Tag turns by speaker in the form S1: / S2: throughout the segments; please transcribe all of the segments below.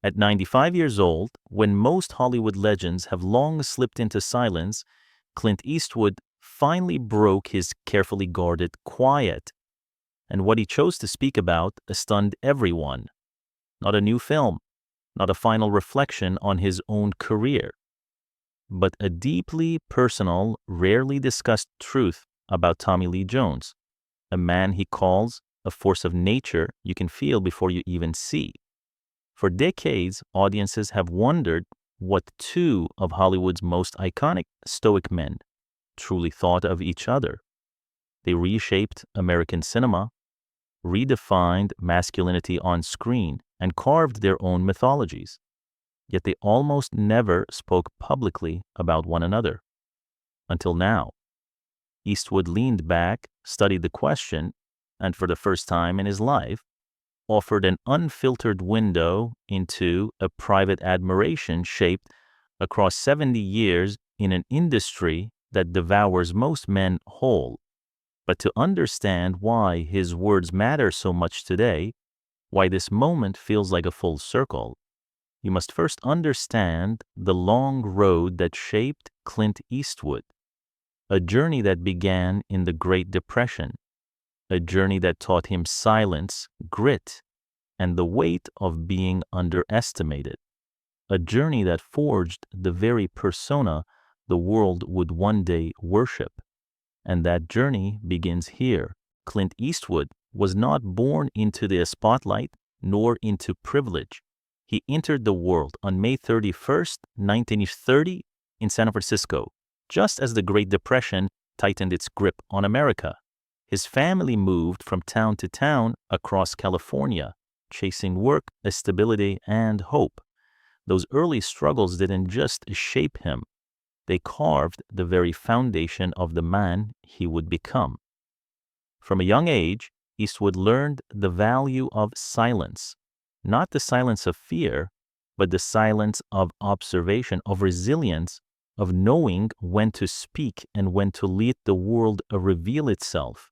S1: At 95 years old, when most Hollywood legends have long slipped into silence, Clint Eastwood finally broke his carefully guarded quiet. And what he chose to speak about stunned everyone. Not a new film, not a final reflection on his own career, but a deeply personal, rarely discussed truth about Tommy Lee Jones, a man he calls a force of nature you can feel before you even see. For decades, audiences have wondered what two of Hollywood's most iconic stoic men truly thought of each other. They reshaped American cinema, redefined masculinity on screen, and carved their own mythologies. Yet they almost never spoke publicly about one another. Until now. Eastwood leaned back, studied the question, and for the first time in his life, offered an unfiltered window into a private admiration shaped across 70 years in an industry that devours most men whole. But to understand why his words matter so much today, why this moment feels like a full circle, you must first understand the long road that shaped Clint Eastwood, a journey that began in the Great Depression, a journey that taught him silence, grit, and the weight of being underestimated, a journey that forged the very persona the world would one day worship. And that journey begins here. Clint Eastwood was not born into the spotlight nor into privilege. He entered the world on May 31st, 1930, in San Francisco, just as the Great Depression tightened its grip on America. His family moved from town to town across California, chasing work, stability, and hope. Those early struggles didn't just shape him. They carved the very foundation of the man he would become. From a young age, Eastwood learned the value of silence, not the silence of fear, but the silence of observation, of resilience, of knowing when to speak and when to let the world reveal itself.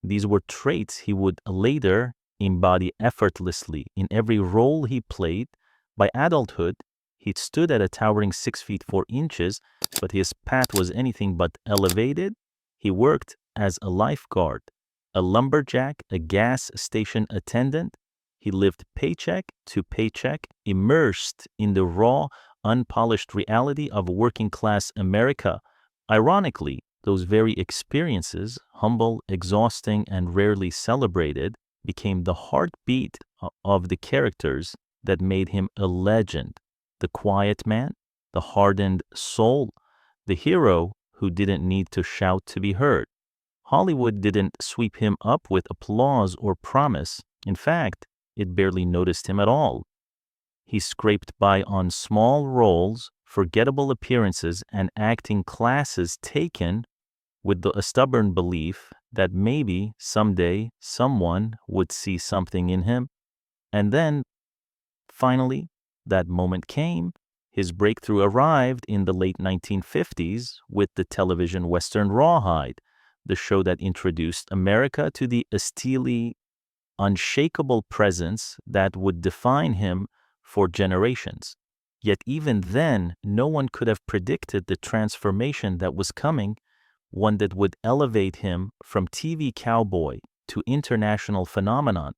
S1: These were traits he would later embody effortlessly in every role he played. By adulthood, he stood at a towering 6 feet 4 inches, but his path was anything but elevated. He worked as a lifeguard, a lumberjack, a gas station attendant. He lived paycheck to paycheck, immersed in the raw, unpolished reality of working-class America. Ironically, those very experiences, humble, exhausting, and rarely celebrated, became the heartbeat of the characters that made him a legend. The quiet man, the hardened soul, the hero who didn't need to shout to be heard. Hollywood didn't sweep him up with applause or promise. In fact, it barely noticed him at all. He scraped by on small roles, forgettable appearances, and acting classes taken with a stubborn belief that maybe someday someone would see something in him. And then, finally, that moment came. His breakthrough arrived in the late 1950s with the television western Rawhide, the show that introduced America to the steely, unshakable presence that would define him for generations. Yet even then, no one could have predicted the transformation that was coming, one that would elevate him from TV cowboy to international phenomenon.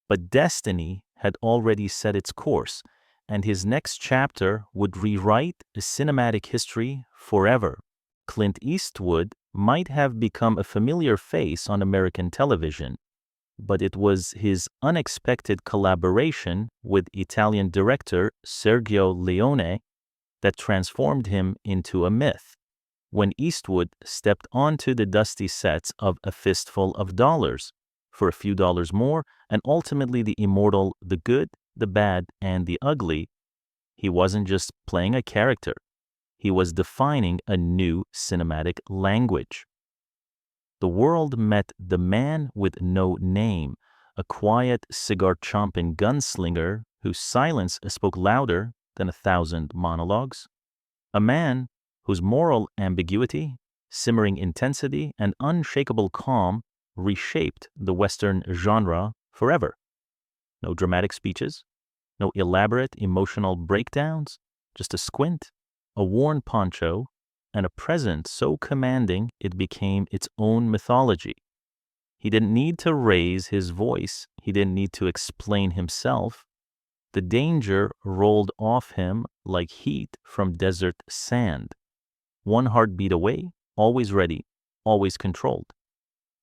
S1: But destiny had already set its course, and his next chapter would rewrite a cinematic history forever. Clint Eastwood might have become a familiar face on American television, but it was his unexpected collaboration with Italian director Sergio Leone that transformed him into a myth. When Eastwood stepped onto the dusty sets of A Fistful of Dollars for a few dollars more, and ultimately the immortal The Good, the Bad, and the Ugly, he wasn't just playing a character. He was defining a new cinematic language. The world met the man with no name, a quiet, cigar-chomping gunslinger whose silence spoke louder than 1,000 monologues. A man whose moral ambiguity, simmering intensity, and unshakable calm reshaped the Western genre forever. No dramatic speeches, No elaborate emotional breakdowns, just a squint, a worn poncho, and a presence so commanding it became its own mythology. He didn't need to raise his voice. He didn't need to explain himself. The danger rolled off him like heat from desert sand. One heartbeat away, always ready, always controlled.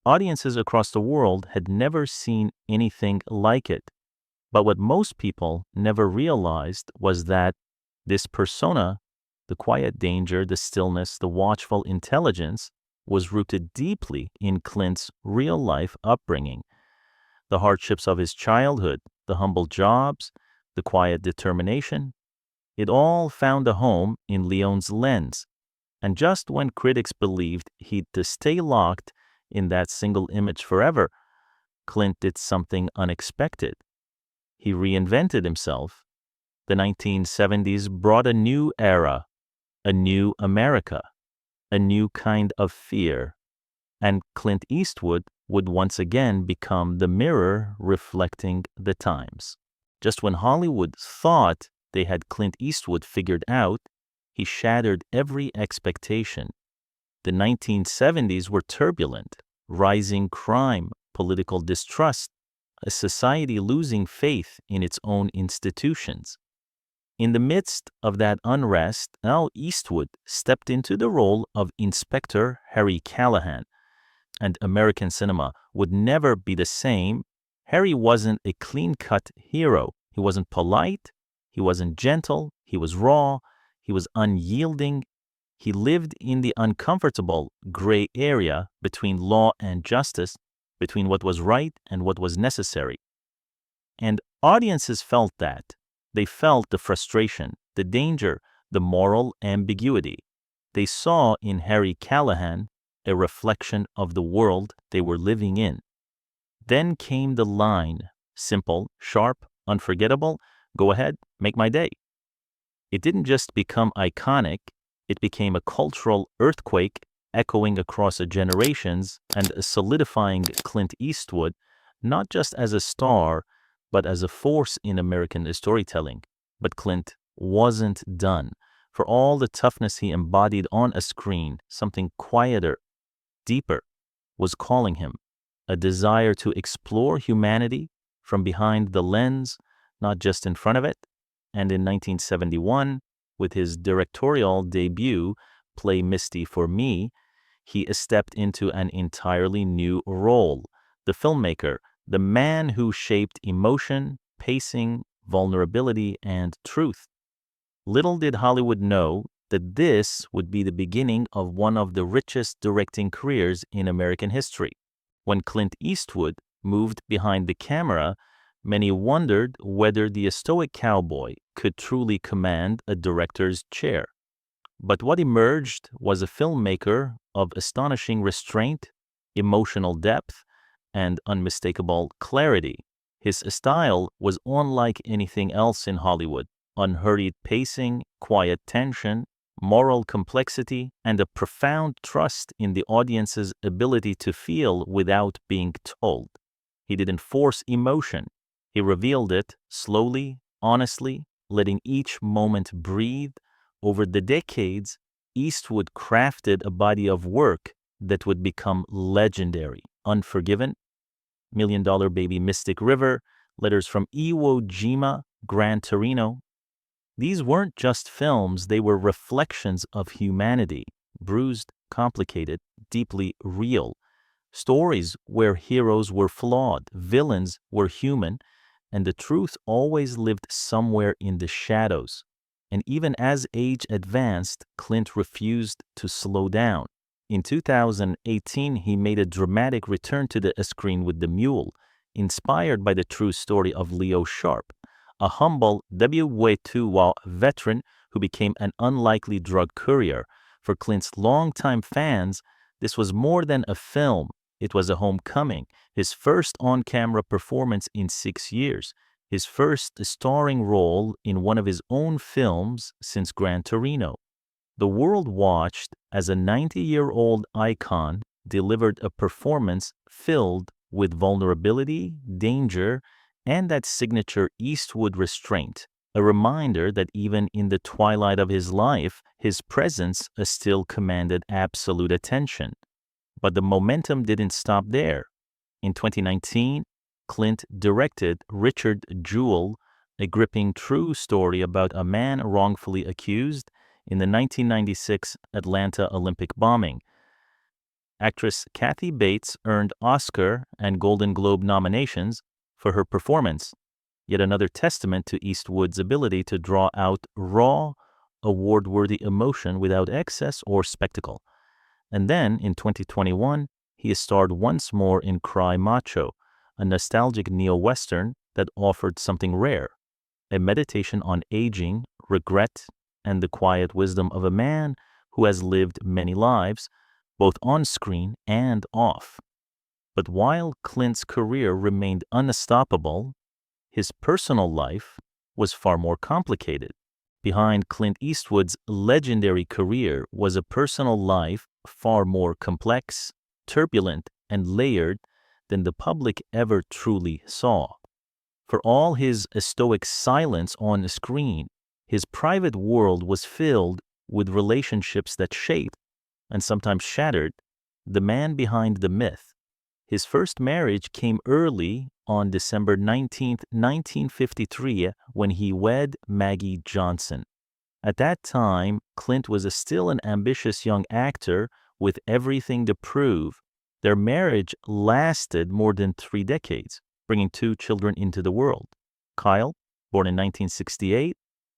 S1: Audiences across the world had never seen anything like it. But what most people never realized was that this persona, the quiet danger, the stillness, the watchful intelligence, was rooted deeply in Clint's real-life upbringing. The hardships of his childhood, the humble jobs, the quiet determination, it all found a home in Leon's lens. And just when critics believed he'd to stay locked in that single image forever, Clint did something unexpected. He reinvented himself. The 1970s brought a new era, a new America, a new kind of fear, and Clint Eastwood would once again become the mirror reflecting the times. Just when Hollywood thought they had Clint Eastwood figured out, he shattered every expectation. The 1970s were turbulent, rising crime, political distrust, a society losing faith in its own institutions. In the midst of that unrest, Al Eastwood stepped into the role of Inspector Harry Callahan, and American cinema would never be the same. Harry wasn't a clean-cut hero. He wasn't polite, he wasn't gentle, he was raw, he was unyielding. He lived in the uncomfortable gray area between law and justice, between what was right and what was necessary. And audiences felt that. They felt the frustration, the danger, the moral ambiguity. They saw in Harry Callahan a reflection of the world they were living in. Then came the line, simple, sharp, unforgettable, go ahead, make my day. It didn't just become iconic, it became a cultural earthquake echoing across generations and solidifying Clint Eastwood not just as a star, but as a force in American storytelling. But Clint wasn't done. For all the toughness he embodied on a screen, something quieter, deeper, was calling him. A desire to explore humanity from behind the lens, not just in front of it. And in 1971, with his directorial debut, Play Misty for Me, he stepped into an entirely new role. The filmmaker, the man who shaped emotion, pacing, vulnerability, and truth. Little did Hollywood know that this would be the beginning of one of the richest directing careers in American history. When Clint Eastwood moved behind the camera, many wondered whether the stoic cowboy could truly command a director's chair. But what emerged was a filmmaker of astonishing restraint, emotional depth, and unmistakable clarity. His style was unlike anything else in Hollywood. Unhurried pacing, quiet tension, moral complexity, and a profound trust in the audience's ability to feel without being told. He didn't force emotion. He revealed it slowly, honestly, letting each moment breathe. Over the decades, Eastwood crafted a body of work that would become legendary. Unforgiven, Million Dollar Baby, Mystic River, Letters from Iwo Jima, Gran Torino. These weren't just films, they were reflections of humanity, bruised, complicated, deeply real. Stories where heroes were flawed, villains were human, and the truth always lived somewhere in the shadows. And even as age advanced, Clint refused to slow down. In 2018, he made a dramatic return to the screen with The Mule, inspired by the true story of Leo Sharp, a humble WW2 veteran who became an unlikely drug courier. For Clint's longtime fans, this was more than a film. It was a homecoming, his first on-camera performance in 6 years, his first starring role in one of his own films since Gran Torino. The world watched as a 90-year-old icon delivered a performance filled with vulnerability, danger, and that signature Eastwood restraint, a reminder that even in the twilight of his life, his presence still commanded absolute attention. But the momentum didn't stop there. In 2019, Clint directed Richard Jewell, a gripping true story about a man wrongfully accused in the 1996 Atlanta Olympic bombing. Actress Kathy Bates earned Oscar and Golden Globe nominations for her performance, yet another testament to Eastwood's ability to draw out raw, award-worthy emotion without excess or spectacle. And then, in 2021, he starred once more in Cry Macho, a nostalgic neo-western that offered something rare, a meditation on aging, regret, and the quiet wisdom of a man who has lived many lives, both on screen and off. But while Clint's career remained unstoppable, his personal life was far more complicated. Behind Clint Eastwood's legendary career was a personal life far more complex, turbulent, and layered than the public ever truly saw. For all his stoic silence on the screen, his private world was filled with relationships that shaped, and sometimes shattered, the man behind the myth. His first marriage came early on December 19, 1953, when he wed Maggie Johnson. At that time, Clint was still an ambitious young actor with everything to prove. Their marriage lasted more than 3 decades, bringing 2 children into the world. Kyle, born in 1968,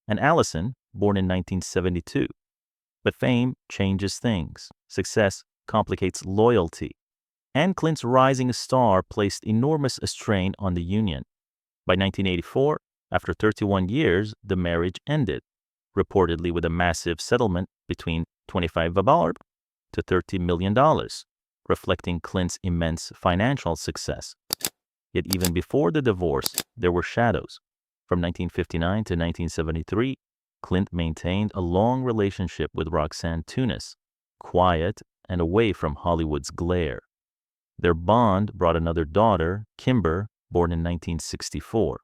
S1: and Allison, born in 1972. But fame changes things. Success complicates loyalty. And Clint's rising star placed enormous strain on the union. By 1984, after 31 years, the marriage ended, reportedly with a massive settlement between $25 to $30 million, reflecting Clint's immense financial success. Yet even before the divorce, there were shadows. From 1959 to 1973, Clint maintained a long relationship with Roxanne Tunis, quiet and away from Hollywood's glare. Their bond brought another daughter, Kimber, born in 1964.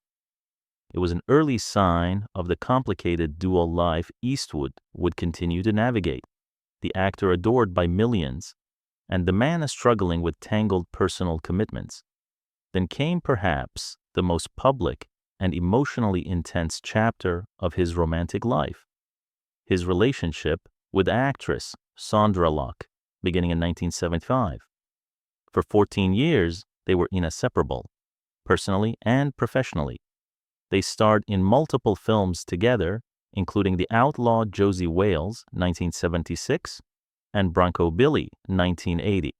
S1: It was an early sign of the complicated dual life Eastwood would continue to navigate, the actor adored by millions, and the man struggling with tangled personal commitments. Then came perhaps the most public and emotionally intense chapter of his romantic life, his relationship with actress Sandra Locke, beginning in 1975. For 14 years, they were inseparable, personally and professionally. They starred in multiple films together, including The Outlaw Josie Wales, 1976, and Bronco Billy, 1980.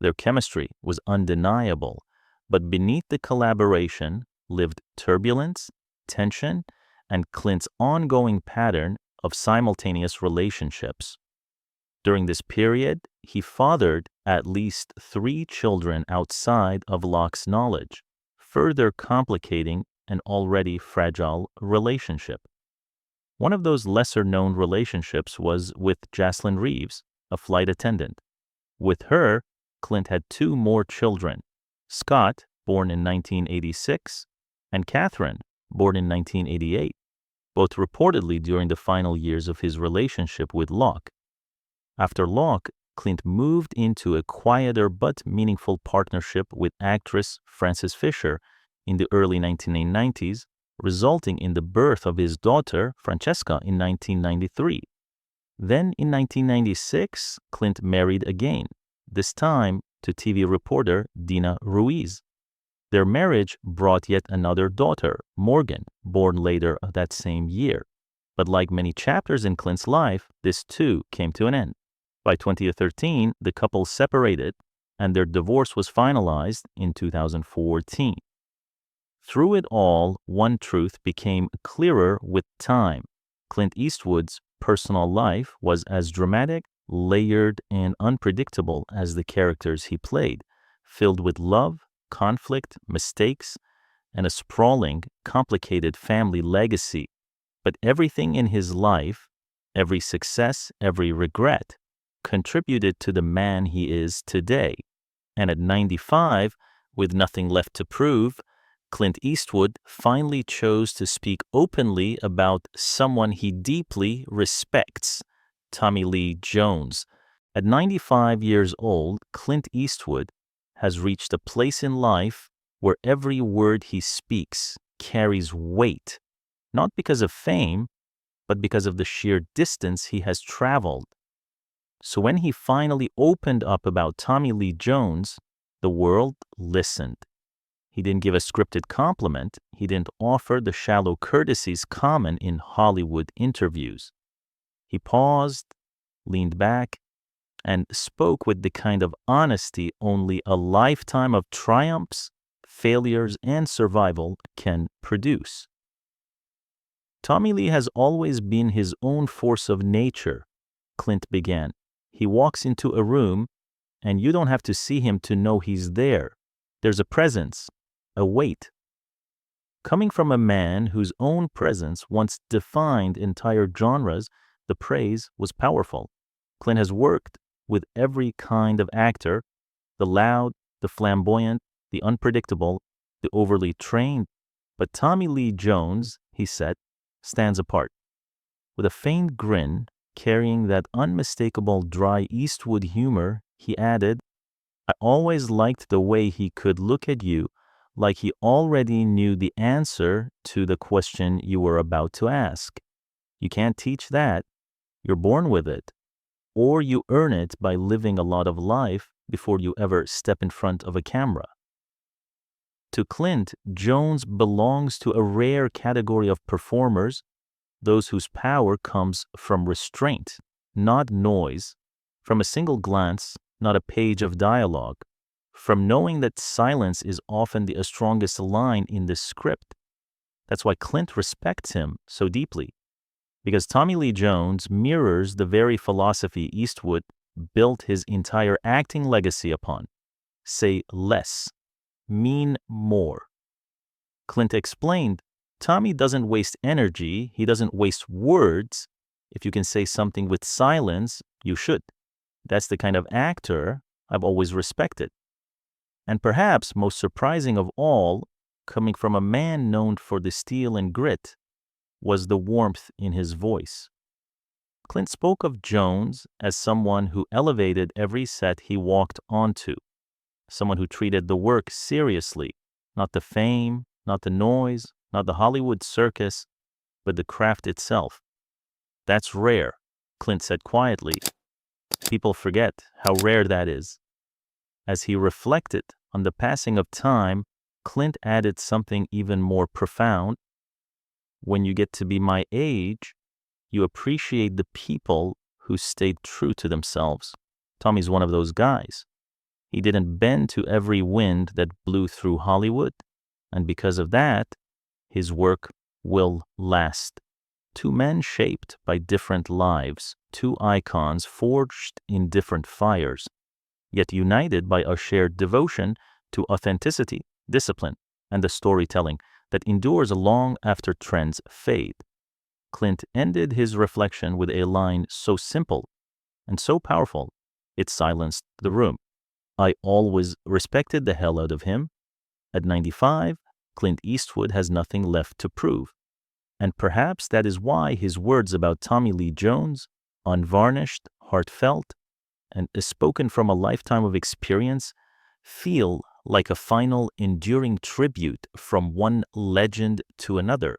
S1: Their chemistry was undeniable, but beneath the collaboration lived turbulence, tension, and Clint's ongoing pattern of simultaneous relationships. During this period, he fathered at least 3 children outside of Locke's knowledge, further complicating an already fragile relationship. One of those lesser-known relationships was with Jocelyn Reeves, a flight attendant. With her, Clint had 2 more children, Scott, born in 1986, and Catherine, born in 1988, both reportedly during the final years of his relationship with Locke. After Locke, Clint moved into a quieter but meaningful partnership with actress Frances Fisher in the early 1990s, resulting in the birth of his daughter, Francesca, in 1993. Then, in 1996, Clint married again, this time to TV reporter Dina Ruiz. Their marriage brought yet another daughter, Morgan, born later that same year. But like many chapters in Clint's life, this too came to an end. By 2013, the couple separated, and their divorce was finalized in 2014. Through it all, one truth became clearer with time. Clint Eastwood's personal life was as dramatic, layered, and unpredictable as the characters he played, filled with love, conflict, mistakes, and a sprawling, complicated family legacy. But everything in his life, every success, every regret, contributed to the man he is today. And at 95, with nothing left to prove, Clint Eastwood finally chose to speak openly about someone he deeply respects, Tommy Lee Jones. At 95 years old, Clint Eastwood has reached a place in life where every word he speaks carries weight, not because of fame, but because of the sheer distance he has traveled. So when he finally opened up about Tommy Lee Jones, the world listened. He didn't give a scripted compliment. He didn't offer the shallow courtesies common in Hollywood interviews. He paused, leaned back, and spoke with the kind of honesty only a lifetime of triumphs, failures, and survival can produce. Tommy Lee has always been his own force of nature, Clint began. He walks into a room, and you don't have to see him to know he's there. There's a presence, a weight. Coming from a man whose own presence once defined entire genres, the praise was powerful. Clint has worked with every kind of actor, the loud, the flamboyant, the unpredictable, the overly trained. But Tommy Lee Jones, he said, stands apart. With a faint grin, carrying that unmistakable dry Eastwood humor, he added, I always liked the way he could look at you like he already knew the answer to the question you were about to ask. You can't teach that. You're born with it. Or you earn it by living a lot of life before you ever step in front of a camera. To Clint, Jones belongs to a rare category of performers, those whose power comes from restraint, not noise, from a single glance, not a page of dialogue, from knowing that silence is often the strongest line in the script. That's why Clint respects him so deeply, because Tommy Lee Jones mirrors the very philosophy Eastwood built his entire acting legacy upon. Say less, mean more. Clint explained, Tommy doesn't waste energy, he doesn't waste words. If you can say something with silence, you should. That's the kind of actor I've always respected. And perhaps most surprising of all, coming from a man known for the steel and grit, was the warmth in his voice. Clint spoke of Jones as someone who elevated every set he walked onto, someone who treated the work seriously, not the fame, not the noise, not the Hollywood circus, but the craft itself. That's rare, Clint said quietly. People forget how rare that is. As he reflected on the passing of time, Clint added something even more profound. When you get to be my age, you appreciate the people who stayed true to themselves. Tommy's one of those guys. He didn't bend to every wind that blew through Hollywood, and because of that, his work will last. Two men shaped by different lives, two icons forged in different fires, yet united by a shared devotion to authenticity, discipline, and the storytelling that endures long after trends fade. Clint ended his reflection with a line so simple and so powerful, it silenced the room. I always respected the hell out of him. At 95, Clint Eastwood has nothing left to prove. And perhaps that is why his words about Tommy Lee Jones, unvarnished, heartfelt, and spoken from a lifetime of experience, feel like a final enduring tribute from one legend to another.